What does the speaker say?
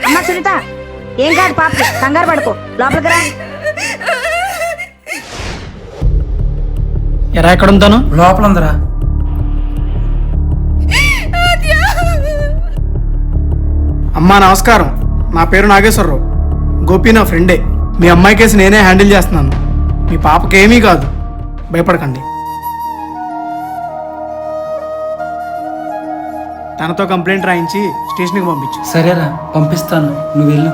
అమ్మా సునీత, ఏం కాదు పాప, కంగారు పడుకో, లోపలికి రా. ఎరా ఎక్కడ ఉంటాను? లోపల ఉందరా. అమ్మా నమస్కారం, నా పేరు నాగేశ్వరరావు. గోపి నా ఫ్రెండే. మీ అమ్మాయి కేసు నేనే హ్యాండిల్ చేస్తున్నాను. మీ పాపకి ఏమీ కాదు, భయపడకండి. తనతో కంప్లైంట్ రాయించి స్టేషన్కి పంపించు. సరేరా, పంపిస్తాను, నువ్వు వెళ్ళు.